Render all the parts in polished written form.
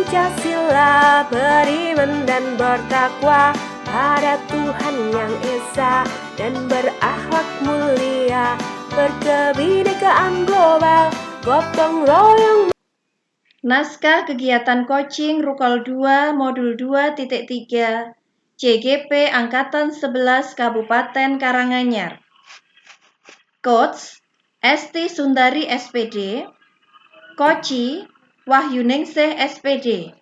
Pancasila, beriman dan bertakwa pada Tuhan yang Esa dan berakhlak mulia, berkebinekaan global, gotong royong. Naskah kegiatan coaching Rukol 2 Modul 2.3 CGP Angkatan 11 Kabupaten Karanganyar. Coach Esti Sundari SPD, Koci Wahyuningsih SPD.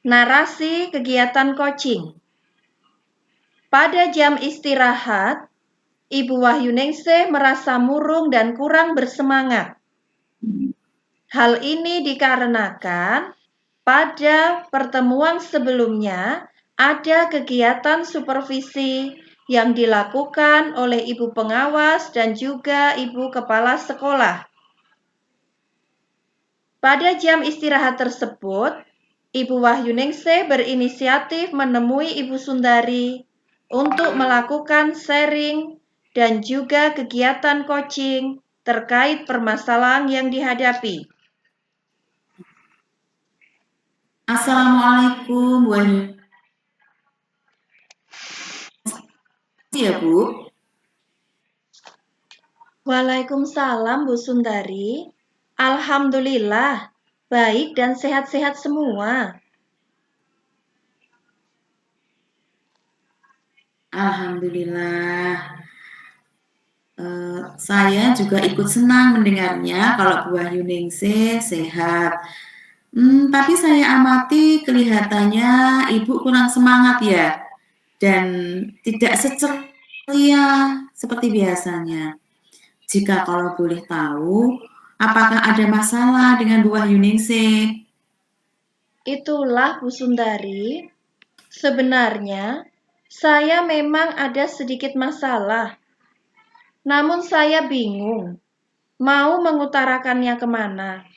Narasi kegiatan coaching. Pada jam istirahat, Ibu Wahyuningsih merasa murung dan kurang bersemangat. Hal ini dikarenakan pada pertemuan sebelumnya ada kegiatan supervisi yang dilakukan oleh ibu pengawas dan juga ibu kepala sekolah. Pada jam istirahat tersebut, Ibu Wahyuningsih berinisiatif menemui Ibu Sundari untuk melakukan sharing dan juga kegiatan coaching terkait permasalahan yang dihadapi. Assalamualaikum, Bu Wahyuningsih ya, Bu. Waalaikumsalam Bu Sundari. Alhamdulillah, baik dan sehat-sehat semua. Alhamdulillah. Saya juga ikut senang mendengarnya kalau Bu Wahyuningsih sehat. Tapi saya amati kelihatannya Ibu kurang semangat ya, dan tidak seceria seperti biasanya. Jika kalau boleh tahu, apakah ada masalah dengan Bu Wahyuningsih? Itulah Bu Sundari. Sebenarnya, saya memang ada sedikit masalah. Namun saya bingung, mau mengutarakannya kemana.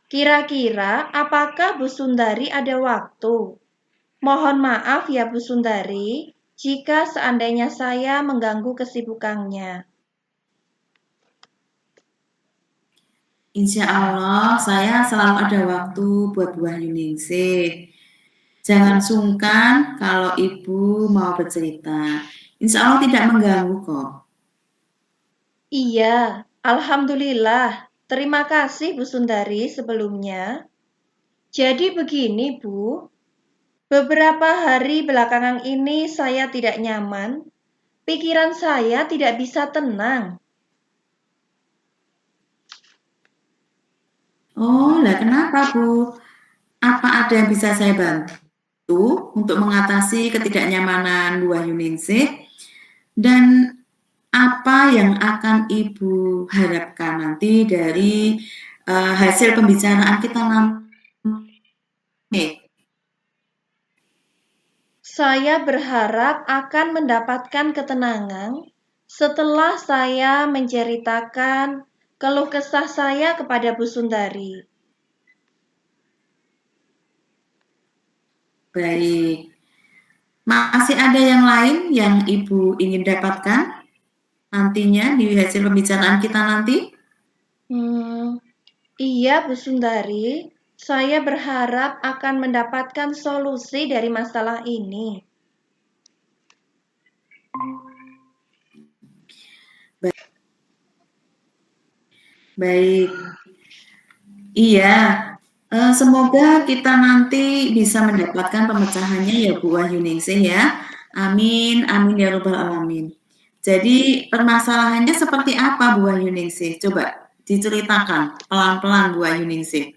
Kira-kira apakah Bu Sundari ada waktu? Mohon maaf ya Bu Sundari, jika seandainya saya mengganggu kesibukannya. Insya Allah saya selalu ada waktu buat Bu Wahyuningsih. Jangan sungkan kalau Ibu mau bercerita. Insya Allah tidak mengganggu kok. Iya, Alhamdulillah. Terima kasih Bu Sundari sebelumnya. Jadi begini Bu, beberapa hari belakangan ini saya tidak nyaman. Pikiran saya tidak bisa tenang. Oh, lah kenapa Bu? Apa ada yang bisa saya bantu untuk mengatasi ketidaknyamanan Bu Wahyuningsih? Dan apa yang akan Ibu harapkan nanti dari hasil pembicaraan kita nanti? Saya berharap akan mendapatkan ketenangan setelah saya menceritakan keluh kesah saya kepada Bu Sundari. Baik. Masih ada yang lain yang Ibu ingin dapatkan nantinya di hasil pembicaraan kita nanti? Iya Bu Sundari, saya berharap akan mendapatkan solusi dari masalah ini. Baik. Iya, semoga kita nanti bisa mendapatkan pemecahannya ya Bu Wahyuningsih ya. Amin, amin ya robbal alamin. Jadi permasalahannya seperti apa Bu Wahyuningsih? Coba diceritakan pelan-pelan Bu Wahyuningsih.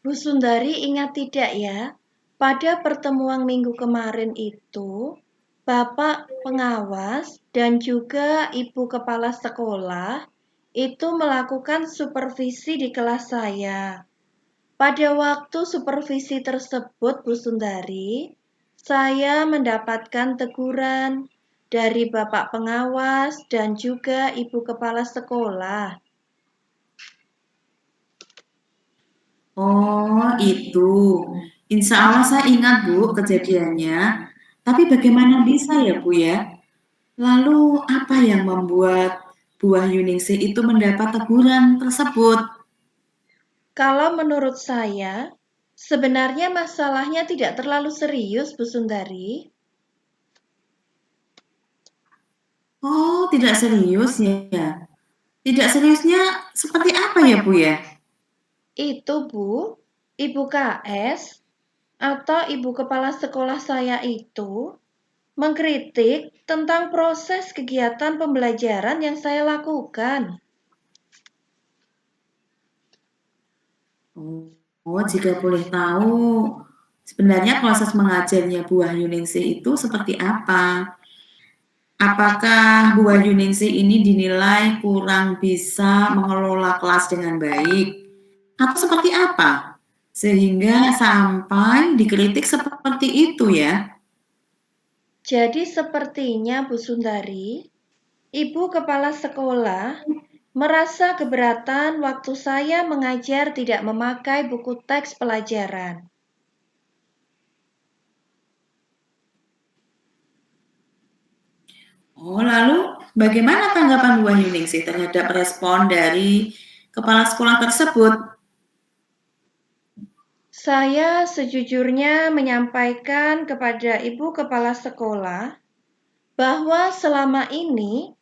Bu Sundari ingat tidak ya, pada pertemuan minggu kemarin itu, Bapak pengawas dan juga Ibu kepala sekolah itu melakukan supervisi di kelas saya. Pada waktu supervisi tersebut, Bu Sundari, saya mendapatkan teguran dari Bapak pengawas dan juga Ibu kepala sekolah. Oh, itu. Insya Allah saya ingat Bu kejadiannya. Tapi bagaimana bisa ya Bu ya? Lalu apa yang membuat Bu Wahyuningsih itu mendapat teguran tersebut? Kalau menurut saya, Sebenarnya masalahnya tidak terlalu serius, Bu Sundari. Oh, tidak serius ya? Tidak seriusnya seperti apa ya, Bu ya? Itu, Bu, Ibu KS atau Ibu Kepala Sekolah saya itu mengkritik tentang proses kegiatan pembelajaran yang saya lakukan. Oh, jika boleh tahu, sebenarnya proses mengajarnya Bu Wahyuningsih itu seperti apa? Apakah Bu Wahyuningsih ini dinilai kurang bisa mengelola kelas dengan baik? Atau seperti apa? Sehingga sampai dikritik seperti itu ya? Jadi sepertinya Bu Sundari, Ibu Kepala Sekolah merasa keberatan waktu saya mengajar tidak memakai buku teks pelajaran. Oh, lalu bagaimana tanggapan Bu Wahyuningsih terhadap respon dari kepala sekolah tersebut? Saya sejujurnya menyampaikan kepada Ibu Kepala Sekolah bahwa selama ini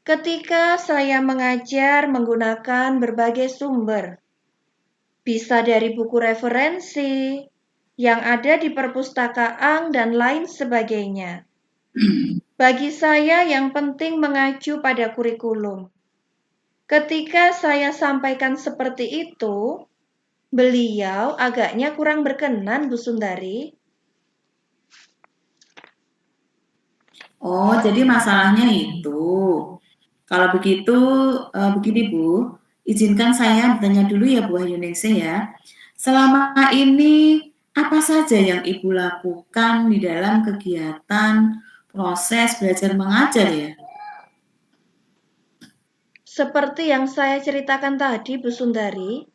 ketika saya mengajar menggunakan berbagai sumber, bisa dari buku referensi yang ada di perpustakaan dan lain sebagainya. Bagi saya yang penting mengacu pada kurikulum. Ketika saya sampaikan seperti itu, beliau agaknya kurang berkenan, Bu Sundari. Oh, jadi masalahnya itu. Kalau begitu, begini Bu, izinkan saya bertanya dulu ya Bu Wahyuningsih ya. Selama ini apa saja yang Ibu lakukan di dalam kegiatan proses belajar mengajar ya? Seperti yang saya ceritakan tadi, Bu Sundari,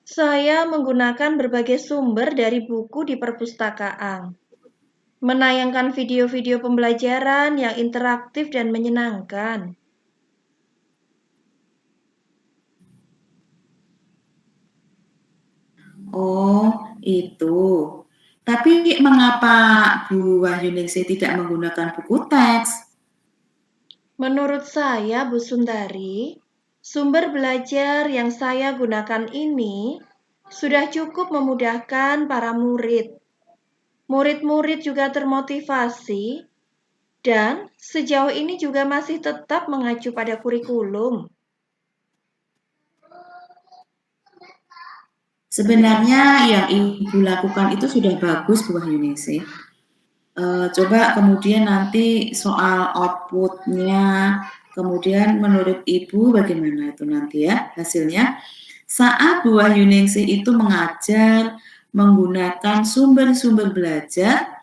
saya menggunakan berbagai sumber dari buku di perpustakaan, menayangkan video-video pembelajaran yang interaktif dan menyenangkan. Oh, itu. Tapi mengapa Bu Wahyuningsih tidak menggunakan buku teks? Menurut saya, Bu Sundari, sumber belajar yang saya gunakan ini sudah cukup memudahkan para murid. Murid-murid juga termotivasi dan sejauh ini juga masih tetap mengacu pada kurikulum. Sebenarnya yang Ibu lakukan itu sudah bagus Bu Wahyuningsih. Coba kemudian nanti soal outputnya, kemudian menurut Ibu bagaimana itu nanti ya hasilnya? Saat Bu Wahyuningsih itu mengajar menggunakan sumber-sumber belajar,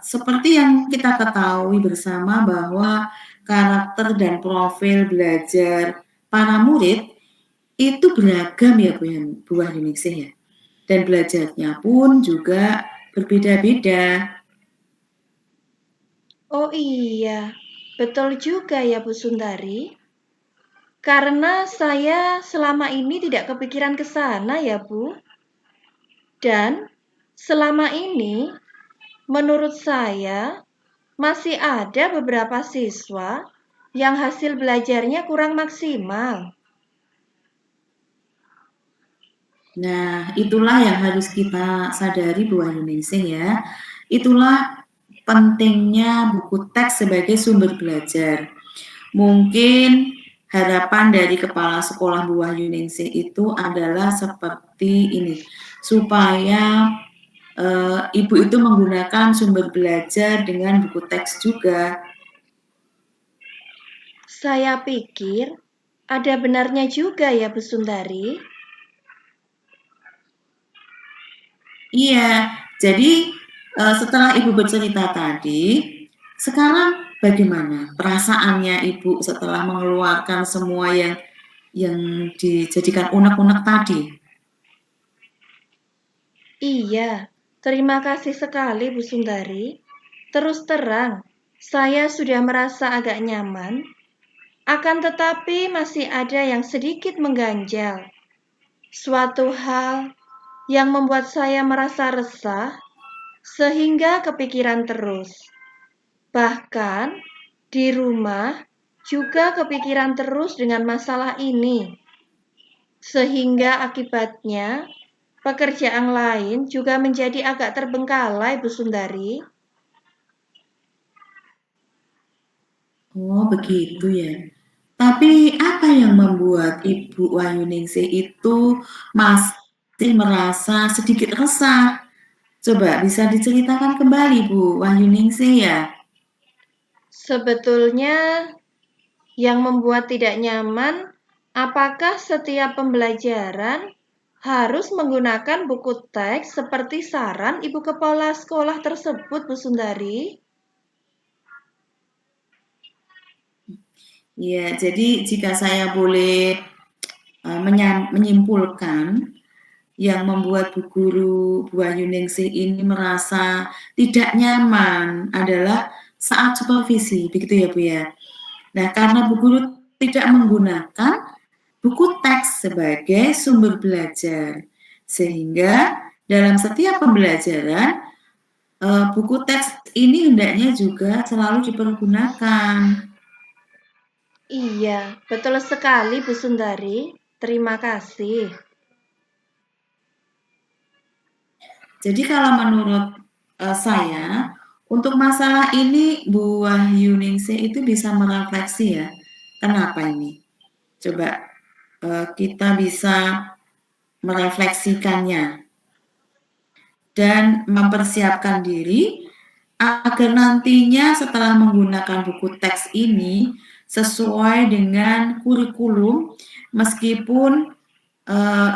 seperti yang kita ketahui bersama bahwa karakter dan profil belajar para murid itu beragam ya Bu Wahyuningsih ya, dan belajarnya pun juga berbeda-beda. Oh iya, betul juga ya Bu Sundari. Karena saya selama ini tidak kepikiran ke sana ya Bu. Dan selama ini menurut saya masih ada beberapa siswa yang hasil belajarnya kurang maksimal. Nah, itulah yang harus kita sadari Bu Wahyuningsih ya. Itulah pentingnya buku teks sebagai sumber belajar. Mungkin harapan dari kepala sekolah Bu Wahyuningsih itu adalah seperti ini, supaya Ibu itu menggunakan sumber belajar dengan buku teks juga. Saya pikir ada benarnya juga ya Bu Sundari. Iya, jadi setelah Ibu bercerita tadi, sekarang bagaimana perasaannya Ibu setelah mengeluarkan semua yang dijadikan unek-unek tadi? Iya, terima kasih sekali Bu Sundari. Terus terang, saya sudah merasa agak nyaman, akan tetapi masih ada yang sedikit mengganjal. Suatu hal yang membuat saya merasa resah sehingga kepikiran terus. Bahkan di rumah juga kepikiran terus dengan masalah ini, sehingga akibatnya pekerjaan lain juga menjadi agak terbengkalai, Bu Sundari. Oh, begitu ya. Tapi apa yang membuat Ibu Wahyuningsih itu masih merasa sedikit resah? Coba bisa diceritakan kembali, Bu Wahyuningsih ya? Sebetulnya yang membuat tidak nyaman, apakah setiap pembelajaran harus menggunakan buku teks seperti saran Ibu Kepala Sekolah tersebut, Bu Sundari? Ya, jadi jika saya boleh menyimpulkan, yang membuat Bu Guru Bu Wahyuningsih ini merasa tidak nyaman adalah saat supervisi, begitu ya Bu ya. Nah, karena Bu Guru tidak menggunakan buku teks sebagai sumber belajar, sehingga dalam setiap pembelajaran buku teks ini hendaknya juga selalu dipergunakan. Iya, betul sekali Bu Sundari. Terima kasih. Jadi kalau menurut saya, untuk masalah ini Bu Wahyuningsih itu bisa merefleksi ya, kenapa ini? Coba kita bisa merefleksikannya dan mempersiapkan diri agar nantinya setelah menggunakan buku teks ini sesuai dengan kurikulum, meskipun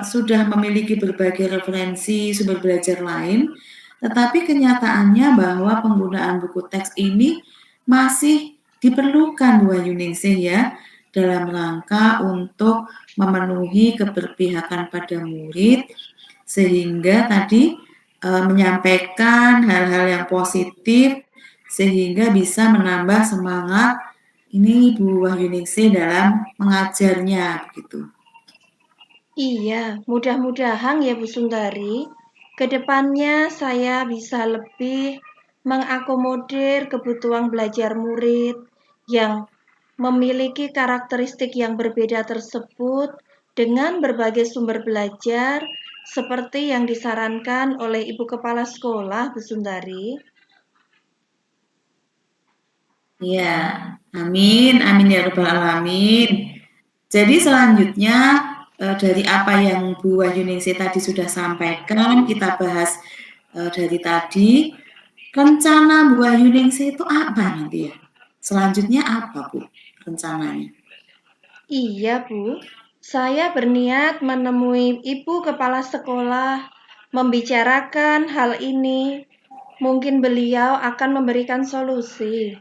sudah memiliki berbagai referensi sumber belajar lain, tetapi kenyataannya bahwa penggunaan buku teks ini masih diperlukan Bu Wahyuningsih ya, dalam rangka untuk memenuhi keberpihakan pada murid, sehingga tadi menyampaikan hal-hal yang positif sehingga bisa menambah semangat ini Bu Wahyuningsih dalam mengajarnya begitu. Iya, mudah-mudahan ya Bu Sundari, ke depannya saya bisa lebih mengakomodir kebutuhan belajar murid yang memiliki karakteristik yang berbeda tersebut dengan berbagai sumber belajar seperti yang disarankan oleh Ibu Kepala Sekolah, Bu Sundari. Iya, amin, amin ya rabbal alamin. Jadi selanjutnya dari apa yang Bu Wahyuningsih tadi sudah sampaikan, kita bahas dari tadi, rencana Bu Wahyuningsih itu apa nanti ya? Selanjutnya apa Bu rencananya? Iya, Bu. Saya berniat menemui Ibu Kepala Sekolah, membicarakan hal ini. Mungkin beliau akan memberikan solusi.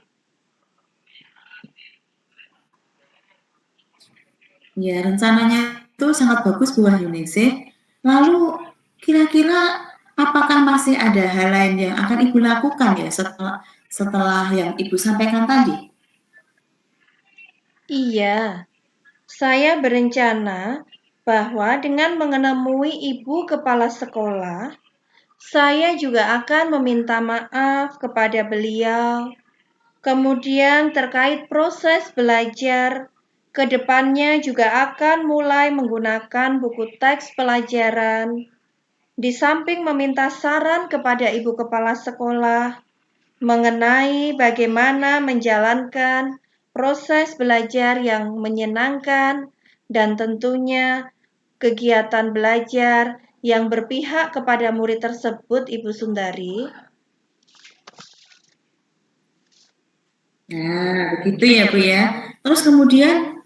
Ya, rencananya itu sangat bagus Bu Wahyuningsih. Lalu kira-kira apakah masih ada hal lain yang akan Ibu lakukan ya setelah yang Ibu sampaikan tadi? Iya, saya berencana bahwa dengan menemui Ibu Kepala Sekolah, saya juga akan meminta maaf kepada beliau. Kemudian terkait proses belajar, ke depannya juga akan mulai menggunakan buku teks pelajaran. Di samping meminta saran kepada Ibu Kepala Sekolah mengenai bagaimana menjalankan proses belajar yang menyenangkan dan tentunya kegiatan belajar yang berpihak kepada murid tersebut, Ibu Sundari. Nah, begitu ya Bu ya. Terus kemudian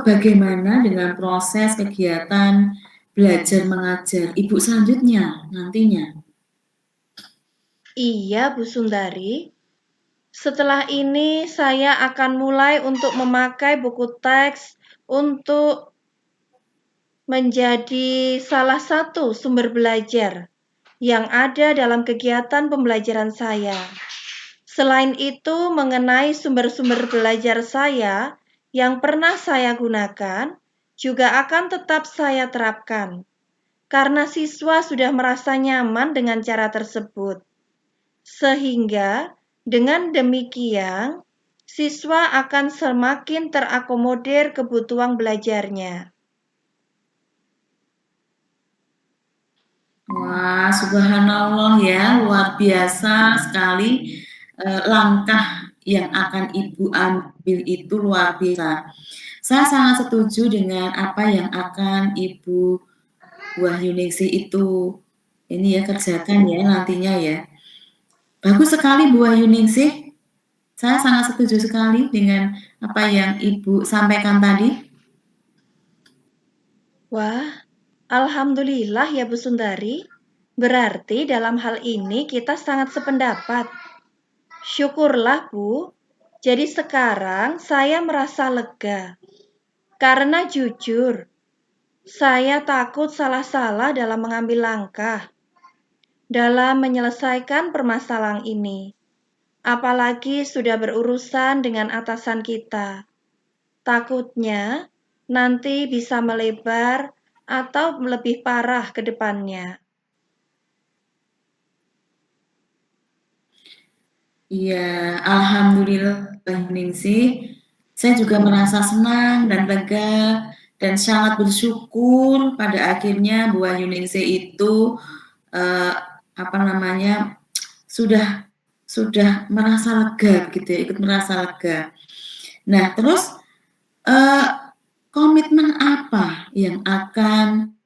bagaimana dengan proses kegiatan belajar mengajar Ibu selanjutnya nantinya? Iya, Bu Sundari. Setelah ini saya akan mulai untuk memakai buku teks untuk menjadi salah satu sumber belajar yang ada dalam kegiatan pembelajaran saya. Selain itu, mengenai sumber-sumber belajar saya yang pernah saya gunakan juga akan tetap saya terapkan. karena siswa sudah merasa nyaman dengan cara tersebut. Sehingga dengan demikian, siswa akan semakin terakomodir kebutuhan belajarnya. Wah, subhanallah ya, luar biasa sekali langkah yang akan Ibu ambil itu luar biasa. Saya sangat setuju dengan apa yang akan Ibu Wahyuningsih itu ini ya kerjakan ya nantinya ya. Bagus sekali Bu Wahyuningsih. Saya sangat setuju sekali dengan apa yang Ibu sampaikan tadi. Wah, alhamdulillah ya Bu Sundari. Berarti dalam hal ini kita sangat sependapat. Syukurlah Bu. Jadi sekarang saya merasa lega. Karena jujur, saya takut salah-salah dalam mengambil langkah dalam menyelesaikan permasalahan ini. Apalagi sudah berurusan dengan atasan kita. Takutnya nanti bisa melebar atau lebih parah ke depannya. Iya, alhamdulillah Ningsih. Saya juga merasa senang dan lega dan sangat bersyukur pada akhirnya Bu Ningsih itu apa namanya sudah merasa lega gitu ya, ikut merasa lega. Nah, terus komitmen apa yang akan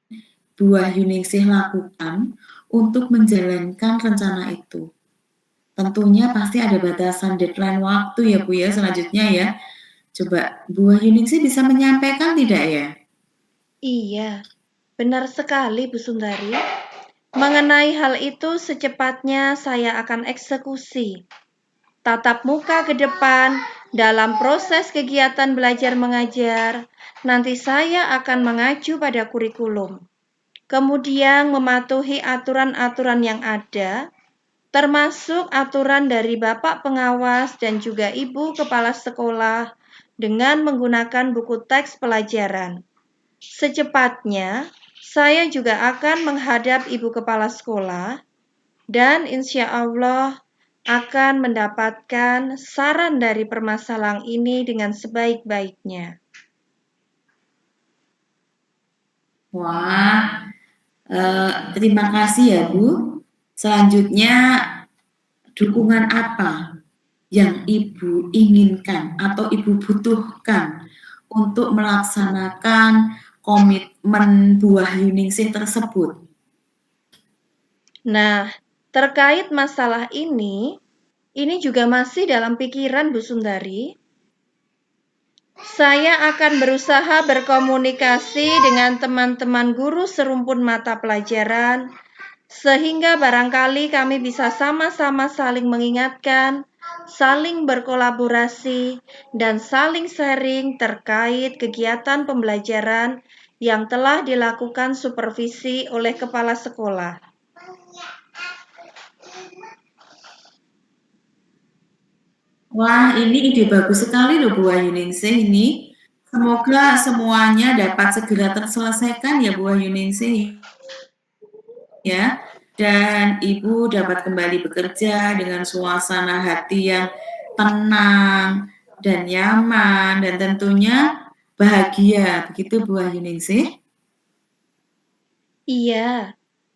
Bu Ningsih lakukan untuk menjalankan rencana itu? Tentunya pasti ada batasan deadline waktu ya Bu ya selanjutnya ya. Coba Bu Ningsih bisa menyampaikan tidak ya? Iya, benar sekali Bu Sundari. Mengenai hal itu secepatnya saya akan eksekusi. Tatap muka ke depan dalam proses kegiatan belajar mengajar, nanti saya akan mengacu pada kurikulum. Kemudian mematuhi aturan-aturan yang ada, termasuk aturan dari Bapak Pengawas dan juga Ibu Kepala Sekolah dengan menggunakan buku teks pelajaran. Secepatnya, saya juga akan menghadap Ibu Kepala Sekolah dan insya Allah akan mendapatkan saran dari permasalahan ini dengan sebaik-baiknya. Wah, terima kasih ya Bu. Selanjutnya dukungan apa yang Ibu inginkan atau Ibu butuhkan untuk melaksanakan komitmen Bu Ningsih tersebut? Nah, terkait masalah ini juga masih dalam pikiran Bu Sundari. Saya akan berusaha berkomunikasi dengan teman-teman guru serumpun mata pelajaran, sehingga barangkali kami bisa sama-sama saling mengingatkan, saling berkolaborasi, dan saling sharing terkait kegiatan pembelajaran yang telah dilakukan supervisi oleh kepala sekolah. Wah, ini ide bagus sekali loh Bu Ningsih ini. Semoga semuanya dapat segera terselesaikan ya Bu Ningsih ya. Dan Ibu dapat kembali bekerja dengan suasana hati yang tenang dan nyaman dan tentunya bahagia. Begitu Bu Ningsih? Iya.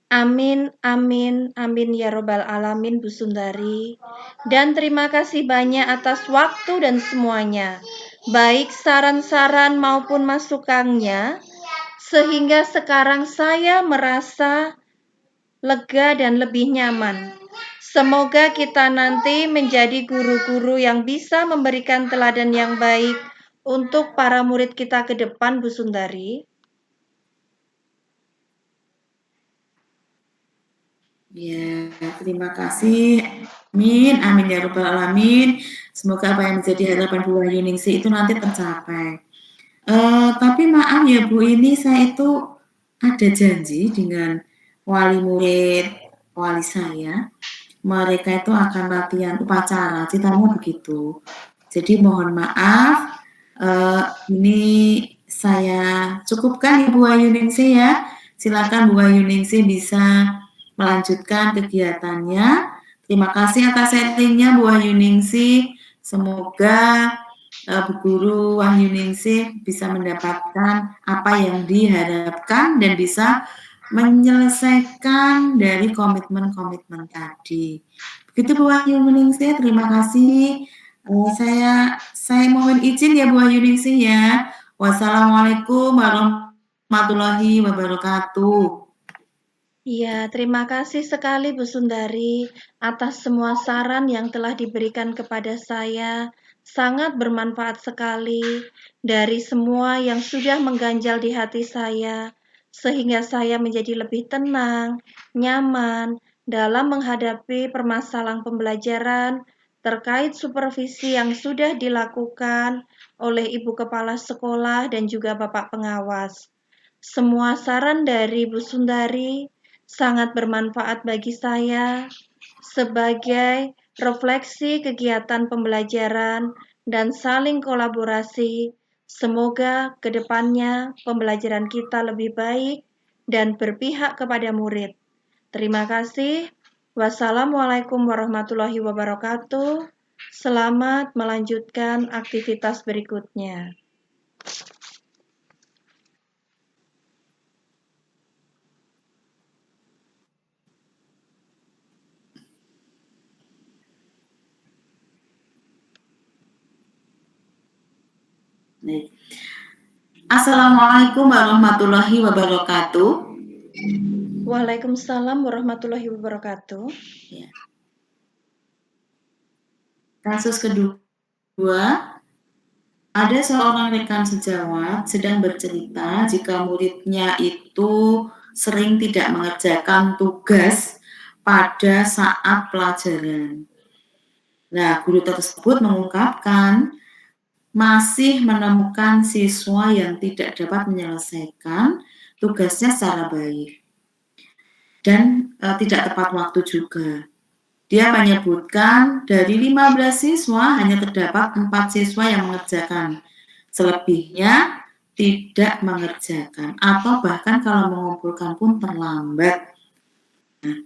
Amin, amin, amin ya robbal alamin Bu Sundari. Dan terima kasih banyak atas waktu dan semuanya, baik saran-saran maupun masukannya, sehingga sekarang saya merasa lega dan lebih nyaman. Semoga kita nanti menjadi guru-guru yang bisa memberikan teladan yang baik untuk para murid kita ke depan, Bu Sundari. Ya, terima kasih. Amin, amin ya robbal alamin. Semoga apa yang menjadi harapan Bu Ningsih itu nanti tercapai. Tapi maaf ya Bu, ini saya itu ada janji dengan wali murid wali saya. Mereka itu akan latihan upacara, ceritanya begitu. Jadi mohon maaf, ini saya cukupkan Ibu Ningsih ya. Silakan Bu Wahyuningsih bisa melanjutkan kegiatannya. Terima kasih atas sharingnya Bu Wahyuningsih. Semoga Bu Guru Wahyuningsih bisa mendapatkan apa yang diharapkan dan bisa menyelesaikan dari komitmen-komitmen tadi. Begitu Bu Wahyuningsih, terima kasih. Saya mohon izin ya Bu Wahyuningsih ya. Wassalamualaikum warahmatullahi wabarakatuh. Iya, terima kasih sekali Bu Sundari atas semua saran yang telah diberikan kepada saya. Sangat bermanfaat sekali dari semua yang sudah mengganjal di hati saya, sehingga saya menjadi lebih tenang, nyaman dalam menghadapi permasalahan pembelajaran terkait supervisi yang sudah dilakukan oleh Ibu Kepala Sekolah dan juga Bapak Pengawas. Semua saran dari Bu Sundari sangat bermanfaat bagi saya sebagai refleksi kegiatan pembelajaran dan saling kolaborasi. Semoga ke depannya pembelajaran kita lebih baik dan berpihak kepada murid. Terima kasih. Wassalamualaikum warahmatullahi wabarakatuh. Selamat melanjutkan aktivitas berikutnya. Assalamualaikum warahmatullahi wabarakatuh. Waalaikumsalam warahmatullahi wabarakatuh. Ya. Kasus kedua, ada seorang rekan sejawat sedang bercerita jika muridnya itu sering tidak mengerjakan tugas pada saat pelajaran. Nah, guru tersebut mengungkapkan masih menemukan siswa yang tidak dapat menyelesaikan tugasnya secara baik dan tidak tepat waktu juga. Dia menyebutkan dari 15 siswa hanya terdapat 4 siswa yang mengerjakan. Selebihnya tidak mengerjakan atau bahkan kalau mengumpulkan pun terlambat. Nah,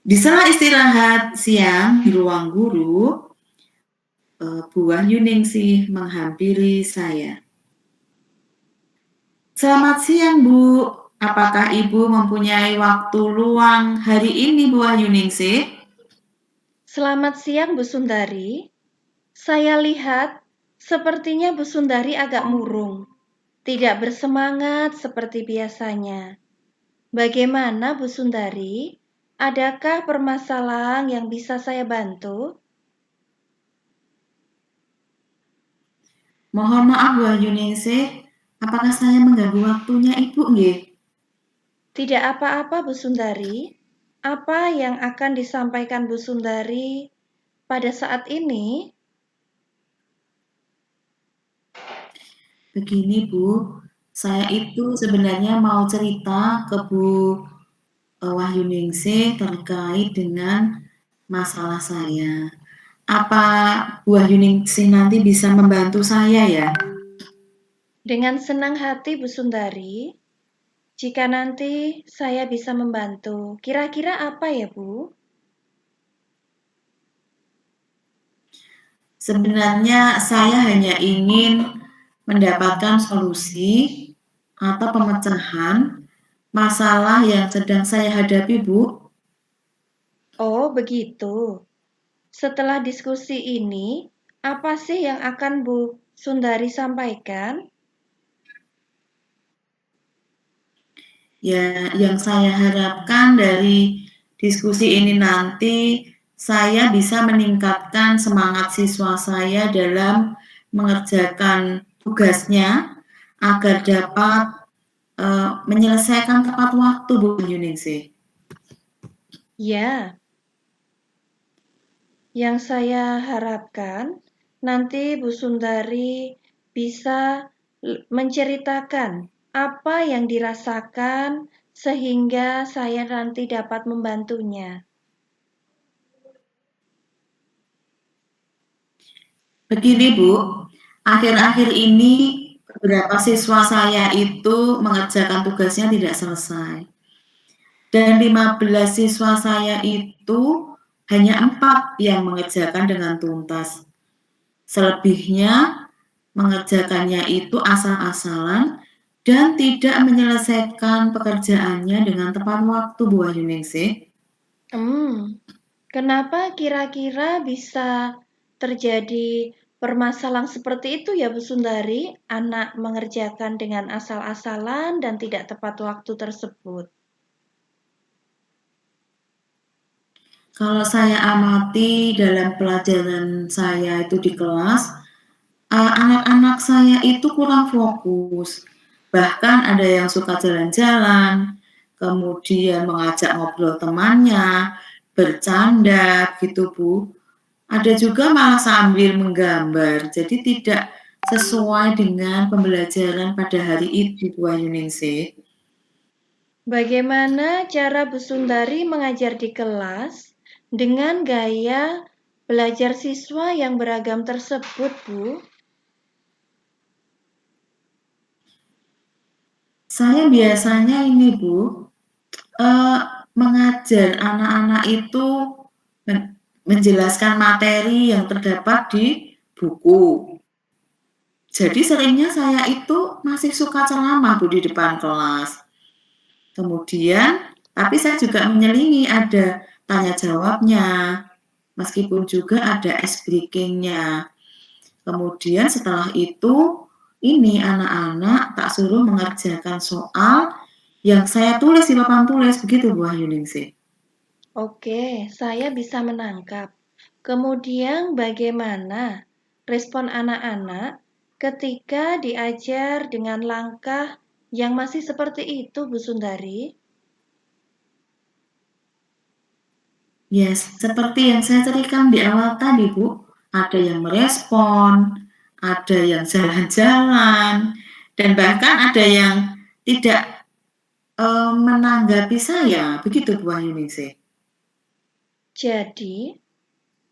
di sela istirahat siang di ruang guru, Bu Wahyuningsih menghampiri saya. Selamat siang Bu, apakah Ibu mempunyai waktu luang hari ini Bu Wahyuningsih? Selamat siang Bu Sundari. Saya lihat sepertinya Bu Sundari agak murung, tidak bersemangat seperti biasanya. Bagaimana Bu Sundari? Adakah permasalahan yang bisa saya bantu? Mohon maaf Bu Wahyuningsih, apakah saya mengganggu waktunya Ibu nggih? Tidak apa-apa Bu Sundari. Apa yang akan disampaikan Bu Sundari pada saat ini? Begini Bu, saya itu sebenarnya mau cerita ke Bu Wahyuningsih terkait dengan masalah saya. Apa Bu Wahyuningsih nanti bisa membantu saya ya? Dengan senang hati Bu Sundari. Jika nanti saya bisa membantu, kira-kira apa ya Bu? Sebenarnya saya hanya ingin mendapatkan solusi atau pemecahan masalah yang sedang saya hadapi, Bu. Oh, begitu. Setelah diskusi ini, apa sih yang akan Bu Sundari sampaikan? Ya, yang saya harapkan dari diskusi ini nanti saya bisa meningkatkan semangat siswa saya dalam mengerjakan tugasnya agar dapat menyelesaikan tepat waktu, Bu Yuningsih. Ya, yang saya harapkan nanti Bu Sundari bisa menceritakan apa yang dirasakan sehingga saya nanti dapat membantunya. Begini Bu, akhir-akhir ini beberapa siswa saya itu mengerjakan tugasnya tidak selesai. Dan 15 siswa saya itu hanya 4 yang mengerjakan dengan tuntas. Selebihnya mengerjakannya itu asal-asalan dan tidak menyelesaikan pekerjaannya dengan tepat waktu, Bu Ayuningsih. Kenapa kira-kira bisa terjadi permasalahan seperti itu ya Bu Sundari? Anak mengerjakan dengan asal-asalan dan tidak tepat waktu tersebut. Kalau saya amati dalam pelajaran saya itu di kelas, anak-anak saya itu kurang fokus. Bahkan ada yang suka jalan-jalan, kemudian mengajak ngobrol temannya, bercanda gitu Bu. Ada juga malah sambil menggambar, jadi tidak sesuai dengan pembelajaran pada hari itu Bu Ayuningsih. Bagaimana cara Bu Sundari mengajar di kelas dengan gaya belajar siswa yang beragam tersebut, Bu? Saya biasanya ini Bu, mengajar anak-anak itu menjelaskan materi yang terdapat di buku. Jadi seringnya saya itu masih suka ceramah Bu di depan kelas. Kemudian, tapi saya juga menyelingi ada tanya jawabnya, meskipun juga ada ice breaking-nya. Kemudian setelah itu, ini anak-anak tak suruh mengerjakan soal yang saya tulis di papan tulis, begitu Bu Ayuningsih. Oke, saya bisa menangkap. Kemudian bagaimana respon anak-anak ketika diajar dengan langkah yang masih seperti itu, Bu Sundari? Yes, seperti yang saya ceritakan di awal tadi, Bu. Ada yang merespon, ada yang jalan-jalan, dan bahkan ada yang tidak menanggapi saya. Begitu, Bu Ayuningsih. Jadi,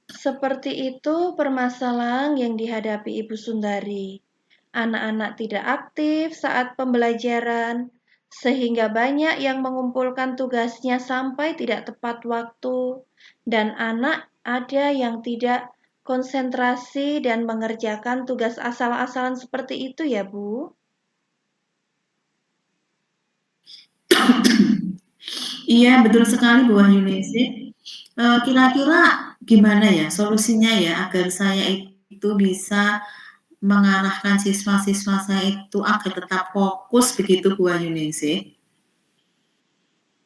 seperti itu permasalahan yang dihadapi Ibu Sundari. Anak-anak tidak aktif saat pembelajaran, sehingga banyak yang mengumpulkan tugasnya sampai tidak tepat waktu, dan anak ada yang tidak konsentrasi dan mengerjakan tugas asal-asalan seperti itu ya, Bu? Iya, betul sekali Bu Ayuningsih. Kira-kira gimana ya solusinya ya agar saya itu bisa mengarahkan siswa-siswa saya itu agar tetap fokus begitu Bu Ayuningsih?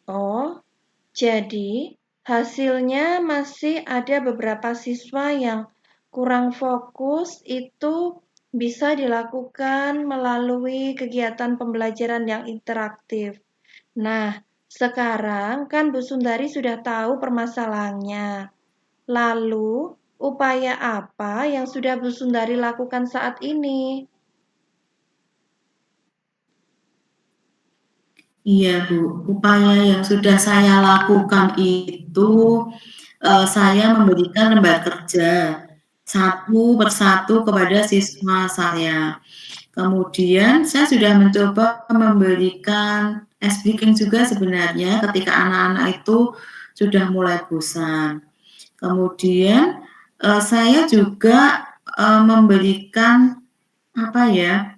Oh, jadi hasilnya masih ada beberapa siswa yang kurang fokus itu bisa dilakukan melalui kegiatan pembelajaran yang interaktif. Nah, sekarang kan Bu Sundari sudah tahu permasalahannya. Lalu, upaya apa yang sudah Bu Sundari lakukan saat ini? Iya Bu, upaya yang sudah saya lakukan itu, saya memberikan lembar kerja satu persatu kepada siswa saya. Kemudian saya sudah mencoba memberikan ice breaking juga sebenarnya ketika anak-anak itu sudah mulai bosan. Kemudian, saya juga, memberikan apa ya,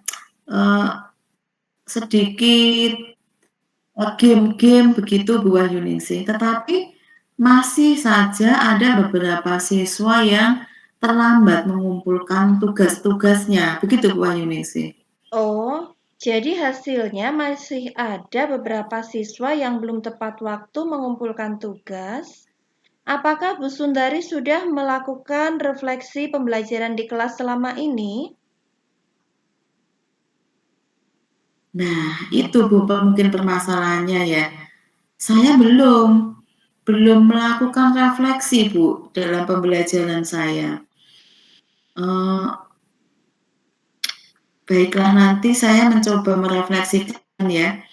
sedikit game-game begitu Bu Ayuningsih, tetapi masih saja ada beberapa siswa yang terlambat mengumpulkan tugas-tugasnya, begitu Bu Ayuningsih. Oh, jadi hasilnya masih ada beberapa siswa yang belum tepat waktu mengumpulkan tugas. Apakah Bu Sundari sudah melakukan refleksi pembelajaran di kelas selama ini? Nah, itu Bu mungkin permasalahannya ya. Saya belum melakukan refleksi Bu dalam pembelajaran saya. Baiklah nanti saya mencoba merefleksikan ya,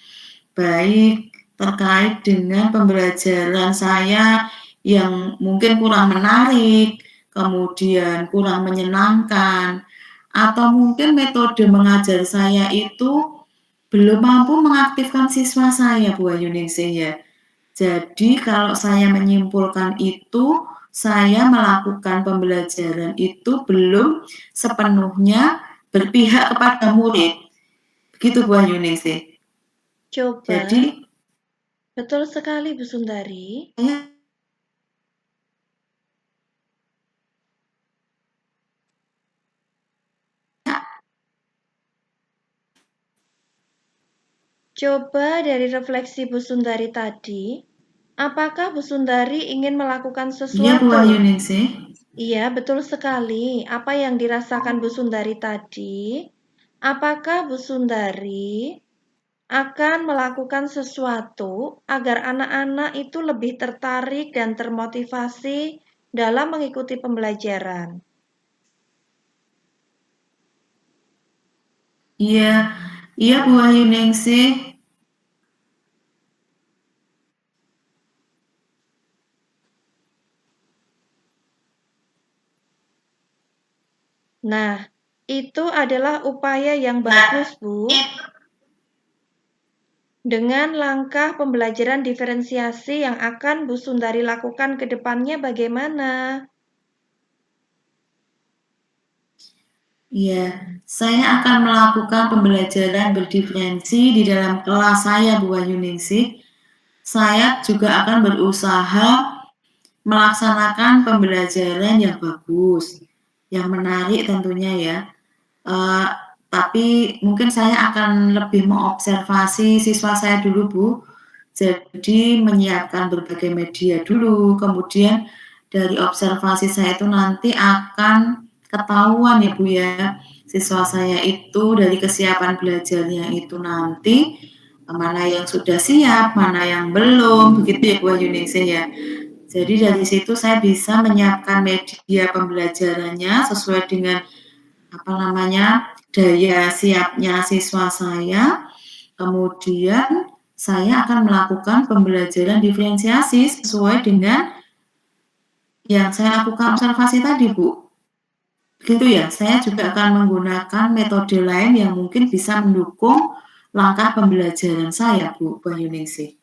baik terkait dengan pembelajaran saya yang mungkin kurang menarik, kemudian kurang menyenangkan, atau mungkin metode mengajar saya itu belum mampu mengaktifkan siswa saya, Bu Ayuningsih ya. Jadi kalau saya menyimpulkan itu, saya melakukan pembelajaran itu belum sepenuhnya berpihak kepada murid. Begitu Bu Ayuningsih. Coba, Jadi betul sekali Bu Sundari. saya Coba dari refleksi Bu Sundari tadi, apakah Bu Sundari ingin melakukan iya Bu sesuatu? Ayuningsih. Iya, betul sekali. Apa yang dirasakan Bu Sundari tadi? Apakah Bu Sundari akan melakukan sesuatu agar anak-anak itu lebih tertarik dan termotivasi dalam mengikuti pembelajaran? Iya, iya Bu Ayuningsih. Nah, itu adalah upaya yang bagus, Bu. Dengan langkah pembelajaran diferensiasi yang akan Bu Sundari lakukan ke depannya bagaimana? Iya, saya akan melakukan pembelajaran berdiferensi di dalam kelas saya, Bu Ayuningsih. Saya juga akan berusaha melaksanakan pembelajaran yang bagus, yang menarik tentunya ya. Tapi mungkin saya akan lebih mengobservasi siswa saya dulu, Bu. Jadi menyiapkan berbagai media dulu, kemudian dari observasi saya itu nanti akan ketahuan ya Bu ya, siswa saya itu dari kesiapan belajarnya itu nanti mana yang sudah siap, mana yang belum, begitu ya Bu Ayuningsih ya. Jadi dari situ saya bisa menyiapkan media pembelajarannya sesuai dengan daya siapnya siswa saya. Kemudian saya akan melakukan pembelajaran diferensiasi sesuai dengan yang saya lakukan observasi tadi, Bu. Begitu ya, saya juga akan menggunakan metode lain yang mungkin bisa mendukung langkah pembelajaran saya, Bu Ayuningsih.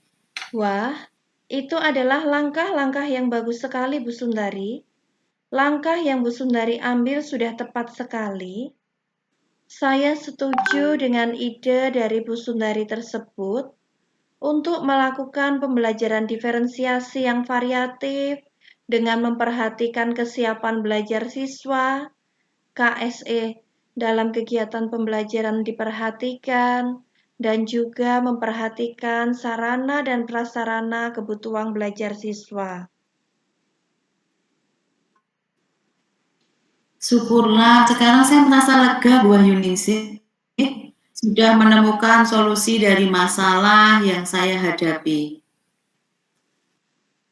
Wah, itu adalah langkah-langkah yang bagus sekali, Bu Sundari. Langkah yang Bu Sundari ambil sudah tepat sekali. Saya setuju dengan ide dari Bu Sundari tersebut untuk melakukan pembelajaran diferensiasi yang variatif dengan memperhatikan kesiapan belajar siswa, KSE dalam kegiatan pembelajaran diperhatikan, dan juga memperhatikan sarana dan prasarana kebutuhan belajar siswa. Syukurlah, sekarang saya merasa lega, Bu Ayuningsih, sudah menemukan solusi dari masalah yang saya hadapi.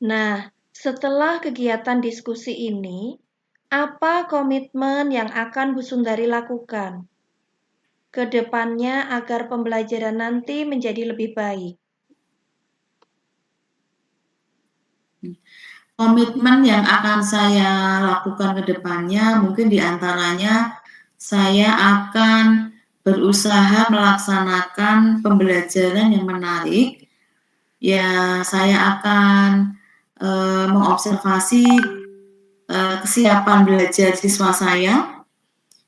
Nah, setelah kegiatan diskusi ini, apa komitmen yang akan Bu Sundari lakukan ke depannya agar pembelajaran nanti menjadi lebih baik? Komitmen yang akan saya lakukan ke depannya mungkin diantaranya saya akan berusaha melaksanakan pembelajaran yang menarik. Ya, saya akan mengobservasi kesiapan belajar siswa saya,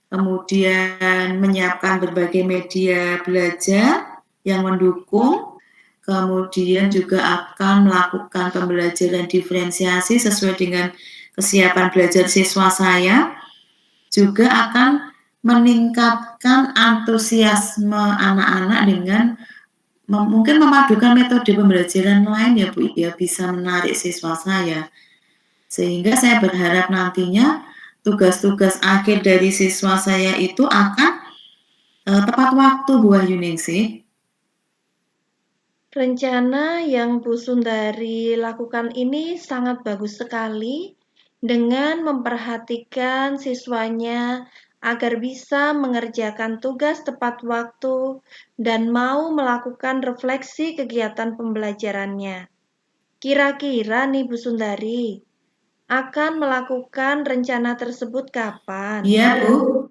kemudian menyiapkan berbagai media belajar yang mendukung, kemudian juga akan melakukan pembelajaran diferensiasi sesuai dengan kesiapan belajar siswa saya, juga akan meningkatkan antusiasme anak-anak dengan mungkin memadukan metode pembelajaran lain ya Bu, ya bisa menarik siswa saya. Sehingga saya berharap nantinya tugas-tugas akhir dari siswa saya itu akan tepat waktu, Bu Ayuningsih. Rencana yang Bu Sundari lakukan ini sangat bagus sekali dengan memperhatikan siswanya agar bisa mengerjakan tugas tepat waktu dan mau melakukan refleksi kegiatan pembelajarannya. Kira-kira nih Bu Sundari, akan melakukan rencana tersebut kapan? Iya Bu,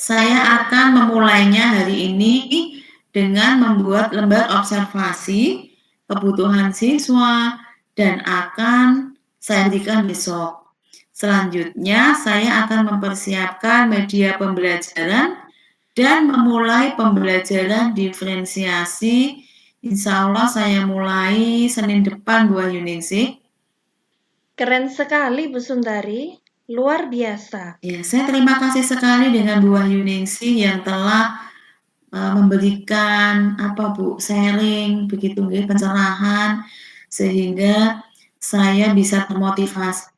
Saya akan memulainya hari ini dengan membuat lembar observasi kebutuhan siswa dan akan saya berikan besok. Selanjutnya, saya akan mempersiapkan media pembelajaran dan memulai pembelajaran diferensiasi. Insya Allah saya mulai Senin depan, Bu Yuningsih. Keren sekali, Bu Sundari. Luar biasa. Ya, saya terima kasih sekali dengan Bu Yuningsih yang telah memberikan sharing begitu pencerahan sehingga saya bisa termotivasi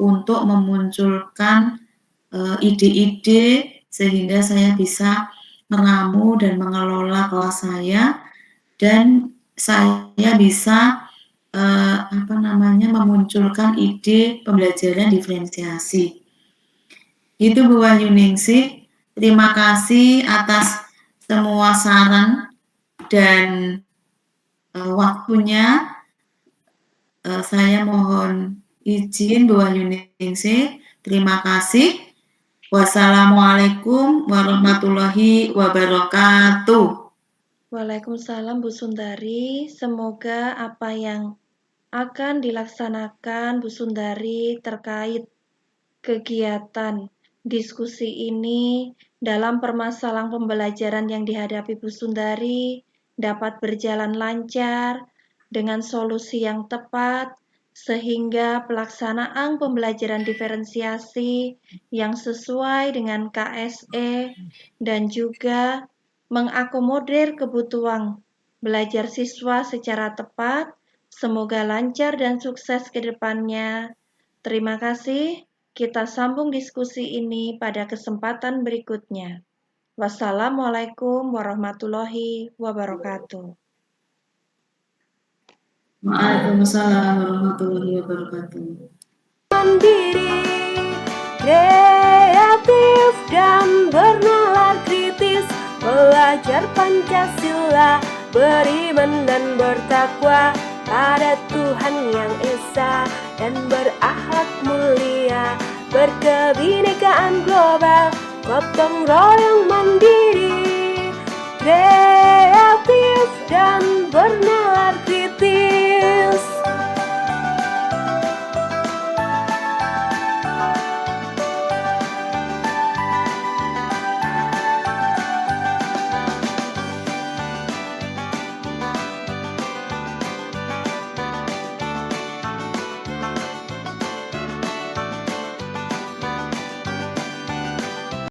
untuk memunculkan ide-ide sehingga saya bisa meramu dan mengelola kelas saya dan saya bisa memunculkan ide pembelajaran diferensiasi. Itu Bu Yuningsih. Terima kasih atas semua saran dan waktunya. Saya mohon izin Bu Yuningsih. Terima kasih. Wassalamualaikum warahmatullahi wabarakatuh. Waalaikumsalam Bu Sundari. Semoga apa yang akan dilaksanakan Bu Sundari terkait kegiatan diskusi ini dalam permasalahan pembelajaran yang dihadapi Bu Sundari dapat berjalan lancar dengan solusi yang tepat sehingga pelaksanaan pembelajaran diferensiasi yang sesuai dengan KSE dan juga mengakomodir kebutuhan belajar siswa secara tepat. Semoga lancar dan sukses ke depannya. Terima kasih. Kita sambung diskusi ini pada kesempatan berikutnya. Wassalamualaikum warahmatullahi wabarakatuh. Waalaikumsalam warahmatullahi wabarakatuh. Mandiri, kreatif dan bernalar kritis, belajar Pancasila, beriman dan bertakwa pada Tuhan Yang Esa dan berakhlak mulia, berkebinekaan global, gotong royong mandiri, kreatif dan bernalar kritis.